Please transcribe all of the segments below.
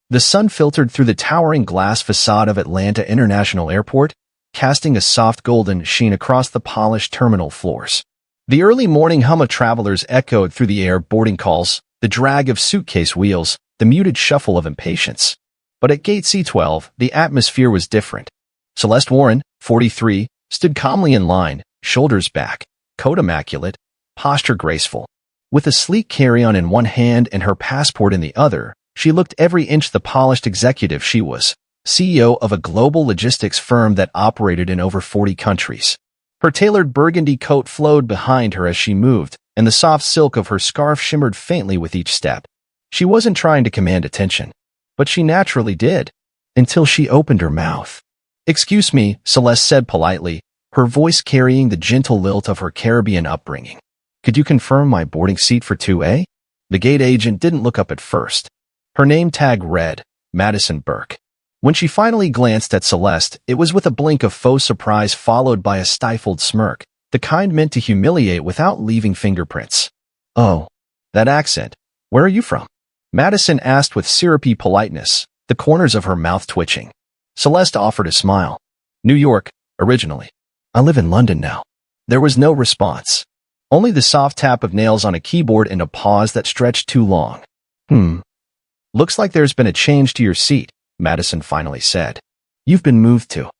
The sun filtered through the towering glass facade of Atlanta International Airport, casting a soft golden sheen across the polished terminal floors. The early morning hum of travelers echoed through the air, boarding calls, the drag of suitcase wheels, the muted shuffle of impatience. But at gate C12, the atmosphere was different. Celeste Warren, 43, stood calmly in line, shoulders back, coat immaculate, posture graceful. With a sleek carry-on in one hand and her passport in the other, she looked every inch the polished executive she was, CEO of a global logistics firm that operated in over 40 countries. Her tailored burgundy coat flowed behind her as she moved, and the soft silk of her scarf shimmered faintly with each step. She wasn't trying to command attention, but she naturally did, until she opened her mouth. "Excuse me," Celeste said politely, her voice carrying the gentle lilt of her Caribbean upbringing. "Could you confirm my boarding seat for 2A? The gate agent didn't look up at first. Her name tag read, Madison Burke. When she finally glanced at Celeste, it was with a blink of faux surprise followed by a stifled smirk, the kind meant to humiliate without leaving fingerprints. "Oh, that accent. Where are you from?" Madison asked with syrupy politeness, the corners of her mouth twitching. Celeste offered a smile. "New York, originally. I live in London now." There was no response. Only the soft tap of nails on a keyboard and a pause that stretched too long. "Looks like there's been a change to your seat," Madison finally said. "You've been moved to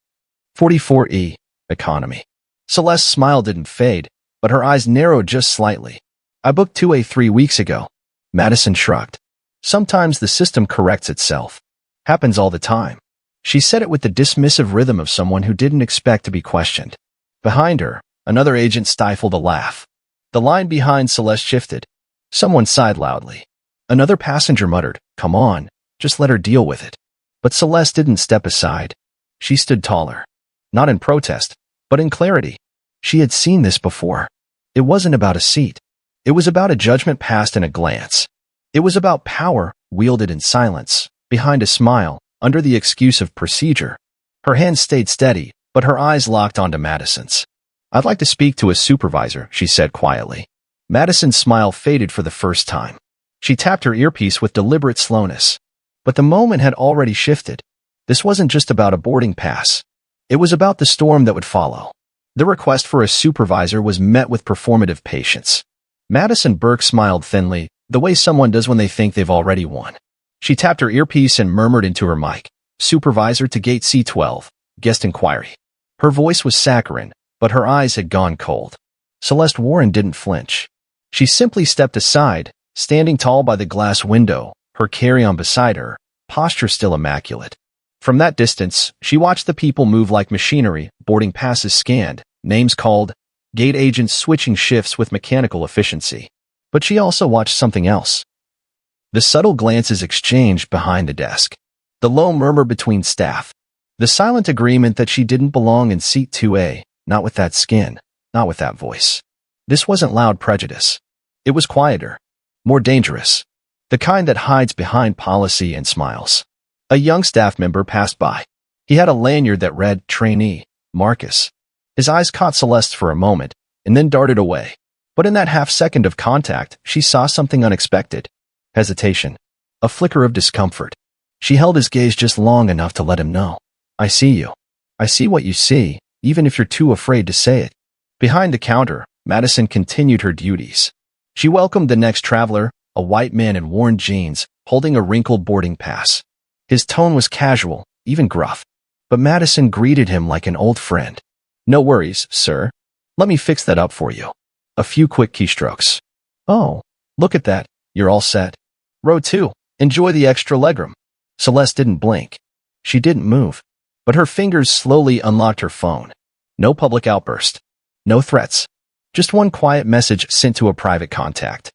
44E, economy." Celeste's smile didn't fade, but her eyes narrowed just slightly. "I booked 2A 3 weeks ago." Madison shrugged. "Sometimes the system corrects itself. Happens all the time." She said it with the dismissive rhythm of someone who didn't expect to be questioned. Behind her, another agent stifled a laugh. The line behind Celeste shifted. Someone sighed loudly. Another passenger muttered, "Come on, just let her deal with it." But Celeste didn't step aside. She stood taller. Not in protest, but in clarity. She had seen this before. It wasn't about a seat. It was about a judgment passed in a glance. It was about power, wielded in silence, behind a smile, under the excuse of procedure. Her hands stayed steady, but her eyes locked onto Madison's. "I'd like to speak to a supervisor," she said quietly. Madison's smile faded for the first time. She tapped her earpiece with deliberate slowness. But the moment had already shifted. This wasn't just about a boarding pass. It was about the storm that would follow. The request for a supervisor was met with performative patience. Madison Burke smiled thinly, the way someone does when they think they've already won. She tapped her earpiece and murmured into her mic, "Supervisor to gate C12, guest inquiry." Her voice was saccharine, but her eyes had gone cold. Celeste Warren didn't flinch. She simply stepped aside, standing tall by the glass window, her carry-on beside her, posture still immaculate. From that distance, she watched the people move like machinery, boarding passes scanned, names called, gate agents switching shifts with mechanical efficiency. But she also watched something else. The subtle glances exchanged behind the desk. The low murmur between staff. The silent agreement that she didn't belong in seat 2A, not with that skin, not with that voice. This wasn't loud prejudice. It was quieter, more dangerous. The kind that hides behind policy and smiles. A young staff member passed by. He had a lanyard that read, "Trainee, Marcus." His eyes caught Celeste for a moment, and then darted away. But in that half-second of contact, she saw something unexpected. Hesitation. A flicker of discomfort. She held his gaze just long enough to let him know. "I see you. I see what you see, even if you're too afraid to say it." Behind the counter, Madison continued her duties. She welcomed the next traveler, a white man in worn jeans, holding a wrinkled boarding pass. His tone was casual, even gruff. But Madison greeted him like an old friend. "No worries, sir. Let me fix that up for you." A few quick keystrokes. "Oh, look at that. You're all set. Row 2. Enjoy the extra legroom." Celeste didn't blink. She didn't move. But her fingers slowly unlocked her phone. No public outburst. No threats. Just one quiet message sent to a private contact.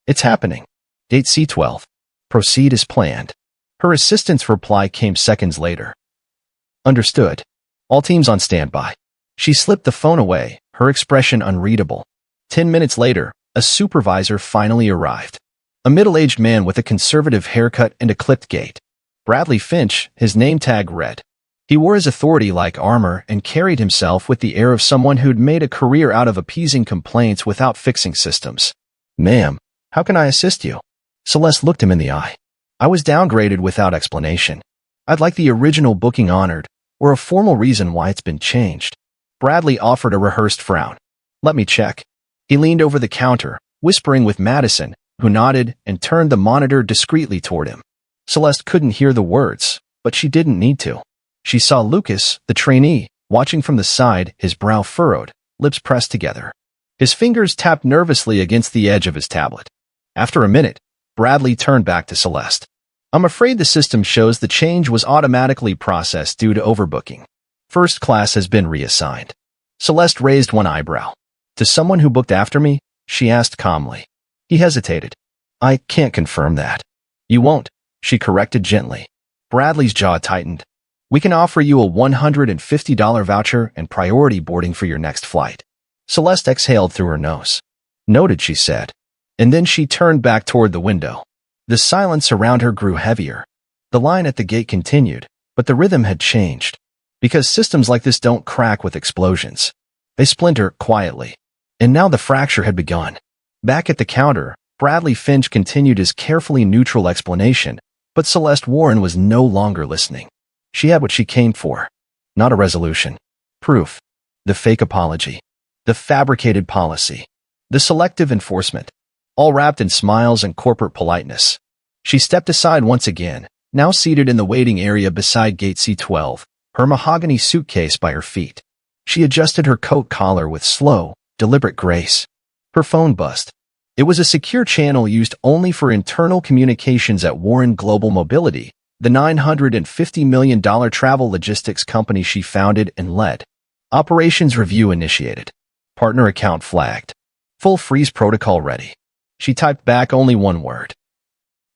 "It's happening. Date C12. Proceed as planned." Her assistant's reply came seconds later. "Understood. All teams on standby." She slipped the phone away, her expression unreadable. 10 minutes later, a supervisor finally arrived. A middle-aged man with a conservative haircut and a clipped gait. Bradley Finch, his name tag read. He wore his authority like armor and carried himself with the air of someone who'd made a career out of appeasing complaints without fixing systems. "Ma'am, how can I assist you?" Celeste looked him in the eye. I was downgraded without explanation. I'd like the original booking honored, or a formal reason why it's been changed. Bradley offered a rehearsed frown. Let me check. He leaned over the counter, whispering with Madison, who nodded and turned the monitor discreetly toward him. Celeste couldn't hear the words, but she didn't need to. She saw Lucas, the trainee, watching from the side, his brow furrowed, lips pressed together. His fingers tapped nervously against the edge of his tablet. After a minute, Bradley turned back to Celeste. I'm afraid the system shows the change was automatically processed due to overbooking. First class has been reassigned. Celeste raised one eyebrow. To someone who booked after me? She asked calmly. He hesitated. I can't confirm that. You won't, she corrected gently. Bradley's jaw tightened. We can offer you a $150 voucher and priority boarding for your next flight. Celeste exhaled through her nose. Noted, she said. And then she turned back toward the window. The silence around her grew heavier. The line at the gate continued, but the rhythm had changed. Because systems like this don't crack with explosions. They splinter quietly. And now the fracture had begun. Back at the counter, Bradley Finch continued his carefully neutral explanation, but Celeste Warren was no longer listening. She had what she came for. Not a resolution. Proof. The fake apology. The fabricated policy. The selective enforcement. All wrapped in smiles and corporate politeness. She stepped aside once again, now seated in the waiting area beside gate C12, her mahogany suitcase by her feet. She adjusted her coat collar with slow, deliberate grace. Her phone buzzed. It was a secure channel used only for internal communications at Warren Global Mobility, the $950 million travel logistics company she founded and led. Operations review initiated. Partner account flagged. Full freeze protocol ready. She typed back only one word.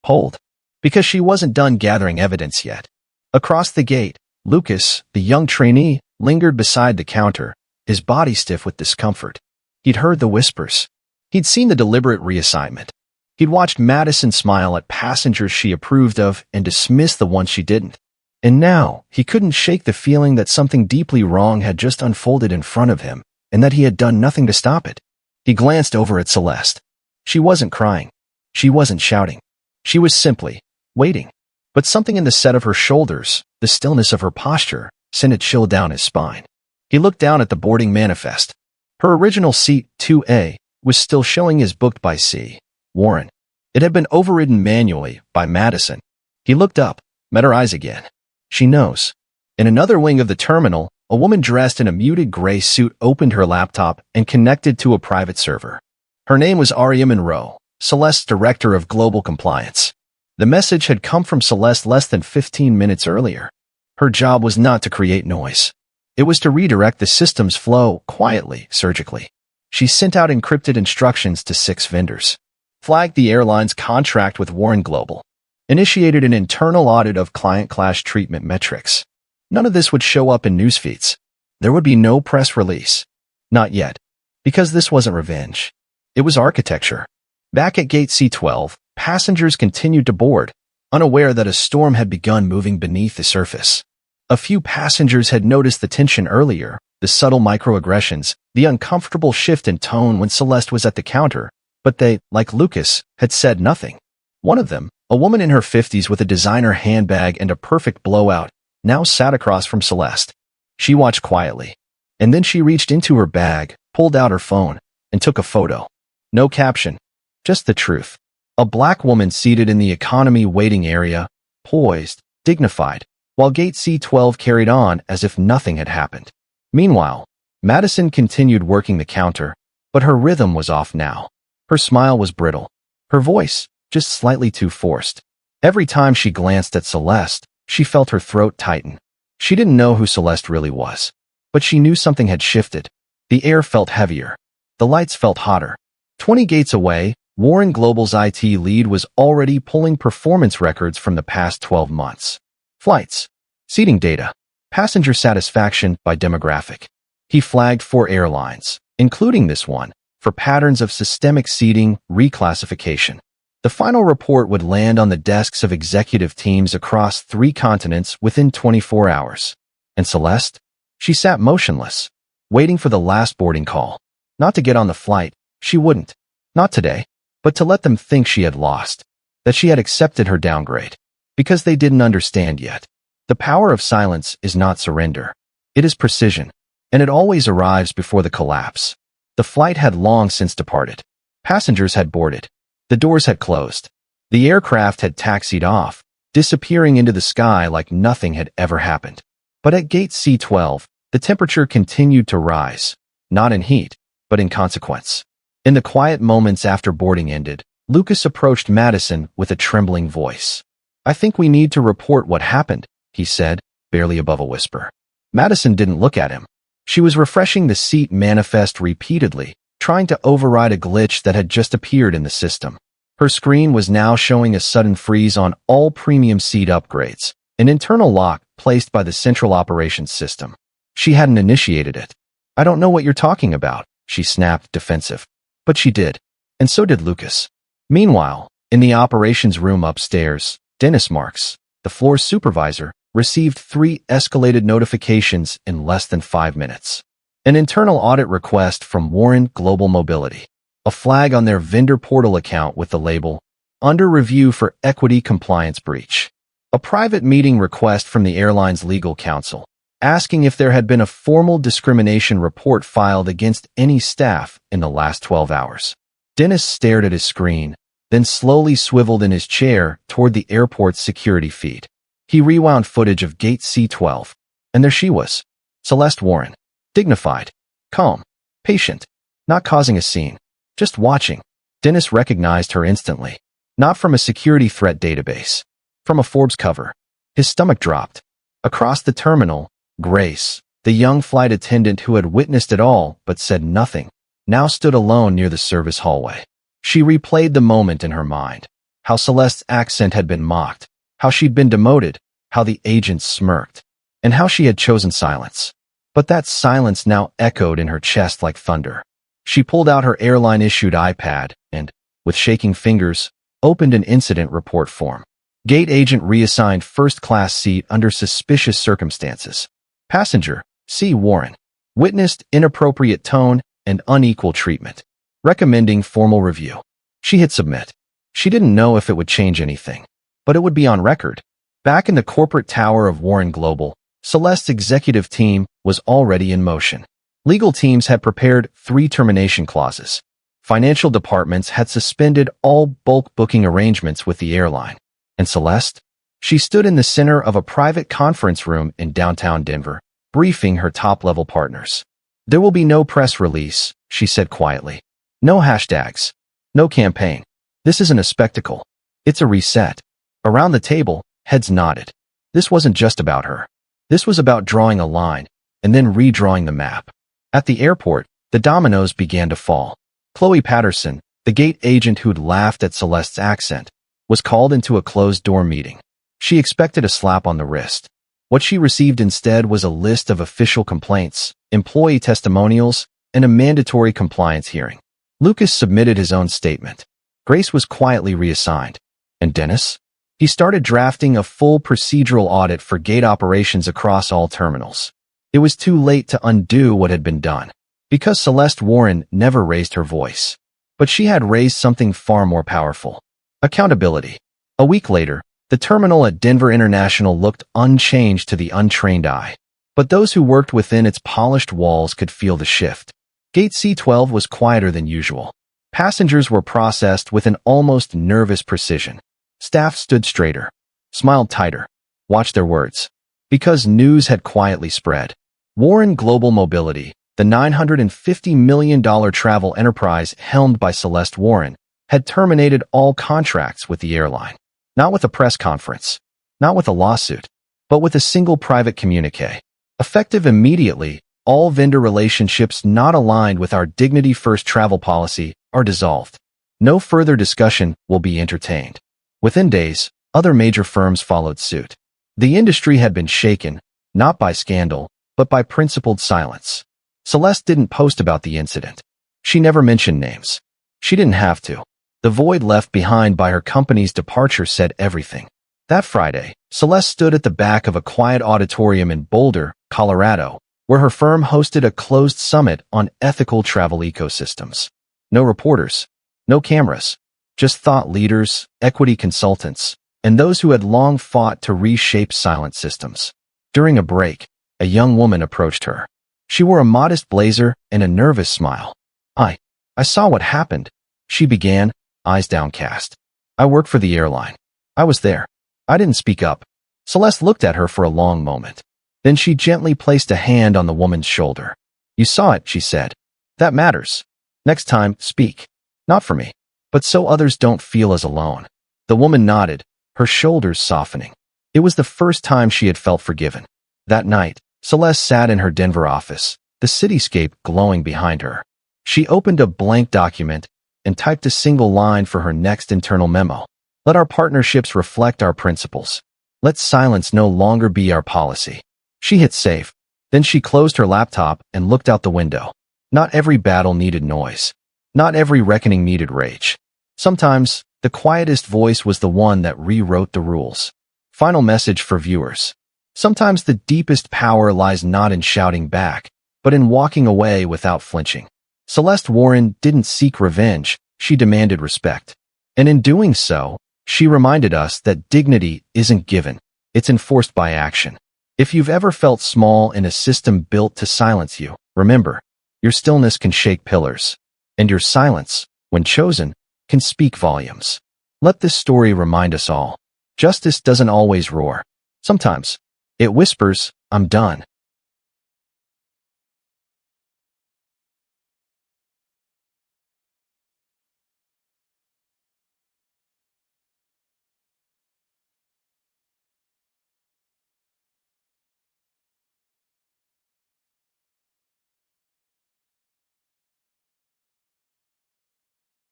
Hold. Because she wasn't done gathering evidence yet. Across the gate, Lucas, the young trainee, lingered beside the counter, his body stiff with discomfort. He'd heard the whispers. He'd seen the deliberate reassignment. He'd watched Madison smile at passengers she approved of and dismiss the ones she didn't. And now, he couldn't shake the feeling that something deeply wrong had just unfolded in front of him, and that he had done nothing to stop it. He glanced over at Celeste. She wasn't crying. She wasn't shouting. She was simply waiting. But something in the set of her shoulders, the stillness of her posture, sent a chill down his spine. He looked down at the boarding manifest. Her original seat, 2A, was still showing as booked by C. Warren. It had been overridden manually by Madison. He looked up, met her eyes again. She knows. In another wing of the terminal, a woman dressed in a muted gray suit opened her laptop and connected to a private server. Her name was Aria Monroe, Celeste's Director of Global Compliance. The message had come from Celeste less than 15 minutes earlier. Her job was not to create noise. It was to redirect the system's flow quietly, surgically. She sent out encrypted instructions to 6 vendors. Flagged the airline's contract with Warren Global. Initiated an internal audit of client clash treatment metrics. None of this would show up in news feeds. There would be no press release. Not yet. Because this wasn't revenge. It was architecture. Back at gate C12, passengers continued to board, unaware that a storm had begun moving beneath the surface. A few passengers had noticed the tension earlier, the subtle microaggressions, the uncomfortable shift in tone when Celeste was at the counter, but they, like Lucas, had said nothing. One of them, a woman in her 50s with a designer handbag and a perfect blowout, now sat across from Celeste. She watched quietly. And then she reached into her bag, pulled out her phone, and took a photo. No caption. Just the truth. A black woman seated in the economy waiting area, poised, dignified, while gate C12 carried on as if nothing had happened. Meanwhile, Madison continued working the counter, but her rhythm was off now. Her smile was brittle. Her voice, just slightly too forced. Every time she glanced at Celeste, she felt her throat tighten. She didn't know who Celeste really was, but she knew something had shifted. The air felt heavier. The lights felt hotter. 20 gates away, Warren Global's IT lead was already pulling performance records from the past 12 months. Flights, seating data, passenger satisfaction by demographic. He flagged 4 airlines, including this one, for patterns of systemic seating reclassification. The final report would land on the desks of executive teams across 3 continents within 24 hours. And Celeste? She sat motionless, waiting for the last boarding call. Not to get on the flight, she wouldn't. Not today. But to let them think she had lost. that she had accepted her downgrade, because they didn't understand yet. The power of silence is not surrender. It is precision, and it always arrives before the collapse. The flight had long since departed. Passengers had boarded. The doors had closed. The aircraft had taxied off, disappearing into the sky like nothing had ever happened. But at gate C12, the temperature continued to rise, not in heat, but in consequence. In the quiet moments after boarding ended, Lucas approached Madison with a trembling voice. "I think we need to report what happened," he said, barely above a whisper. Madison didn't look at him. She was refreshing the seat manifest repeatedly, trying to override a glitch that had just appeared in the system. Her screen was now showing a sudden freeze on all premium seat upgrades, an internal lock placed by the central operations system. She hadn't initiated it. "I don't know what you're talking about," she snapped, defensive. But she did, and so did Lucas. Meanwhile, in the operations room upstairs, Dennis Marks, the floor supervisor, received 3 escalated notifications in less than 5 minutes. An internal audit request from Warren Global Mobility, a flag on their vendor portal account with the label, "Under review for equity compliance breach." A private meeting request from the airline's legal counsel, asking if there had been a formal discrimination report filed against any staff in the last 12 hours. Dennis stared at his screen, then slowly swiveled in his chair toward the airport's security feed. He rewound footage of gate C12, and there she was, Celeste Warren, dignified, calm, patient, not causing a scene, just watching. Dennis recognized her instantly, not from a security threat database, from a Forbes cover. His stomach dropped. Across the terminal, Grace, the young flight attendant who had witnessed it all but said nothing, now stood alone near the service hallway. She replayed the moment in her mind, how Celeste's accent had been mocked, how she'd been demoted, how the agents smirked, and how she had chosen silence. But that silence now echoed in her chest like thunder. She pulled out her airline-issued iPad and, with shaking fingers, opened an incident report form. Gate agent reassigned first-class seat under suspicious circumstances. Passenger, C. Warren, witnessed inappropriate tone and unequal treatment. Recommending formal review. She hit submit. She didn't know if it would change anything, but it would be on record. Back in the corporate tower of Warren Global, Celeste's executive team was already in motion. Legal teams had prepared 3 termination clauses. Financial departments had suspended all bulk booking arrangements with the airline. And Celeste? She stood in the center of a private conference room in downtown Denver, briefing her top-level partners. "There will be no press release," she said quietly. "No hashtags. No campaign. This isn't a spectacle. It's a reset." Around the table, heads nodded. This wasn't just about her. This was about drawing a line, and then redrawing the map. At the airport, the dominoes began to fall. Chloe Patterson, the gate agent who'd laughed at Celeste's accent, was called into a closed-door meeting. She expected a slap on the wrist. What she received instead was a list of official complaints, employee testimonials, and a mandatory compliance hearing. Lucas submitted his own statement. Grace was quietly reassigned. And Dennis? He started drafting a full procedural audit for gate operations across all terminals. It was too late to undo what had been done, because Celeste Warren never raised her voice. But she had raised something far more powerful. Accountability. A week later, the terminal at Denver International looked unchanged to the untrained eye. But those who worked within its polished walls could feel the shift. Gate C12 was quieter than usual. Passengers were processed with an almost nervous precision. Staff stood straighter, smiled tighter, watched their words. Because news had quietly spread. Warren Global Mobility, the $950 million travel enterprise helmed by Celeste Warren, had terminated all contracts with the airline. Not with a press conference, not with a lawsuit, but with a single private communique. Effective immediately, all vendor relationships not aligned with our dignity-first travel policy are dissolved. No further discussion will be entertained. Within days, other major firms followed suit. The industry had been shaken, not by scandal, but by principled silence. Celeste didn't post about the incident. She never mentioned names. She didn't have to. The void left behind by her company's departure said everything. That Friday, Celeste stood at the back of a quiet auditorium in Boulder, Colorado, where her firm hosted a closed summit on ethical travel ecosystems. No reporters, no cameras, just thought leaders, equity consultants, and those who had long fought to reshape silent systems. During a break, a young woman approached her. She wore a modest blazer and a nervous smile. I saw what happened," she began, eyes downcast. "I work for the airline. I was there. I didn't speak up." Celeste looked at her for a long moment. Then she gently placed a hand on the woman's shoulder. "You saw it," she said. "That matters. Next time, speak. Not for me, but so others don't feel as alone." The woman nodded, her shoulders softening. It was the first time she had felt forgiven. That night, Celeste sat in her Denver office, the cityscape glowing behind her. She opened a blank document and typed a single line for her next internal memo. "Let our partnerships reflect our principles. Let silence no longer be our policy." She hit save. Then she closed her laptop and looked out the window. Not every battle needed noise. Not every reckoning needed rage. Sometimes, the quietest voice was the one that rewrote the rules. Final message for viewers. Sometimes the deepest power lies not in shouting back, but in walking away without flinching. Celeste Warren didn't seek revenge, she demanded respect. And in doing so, she reminded us that dignity isn't given, it's enforced by action. If you've ever felt small in a system built to silence you, remember, your stillness can shake pillars, and your silence, when chosen, can speak volumes. Let this story remind us all. Justice doesn't always roar. Sometimes, it whispers, "I'm done."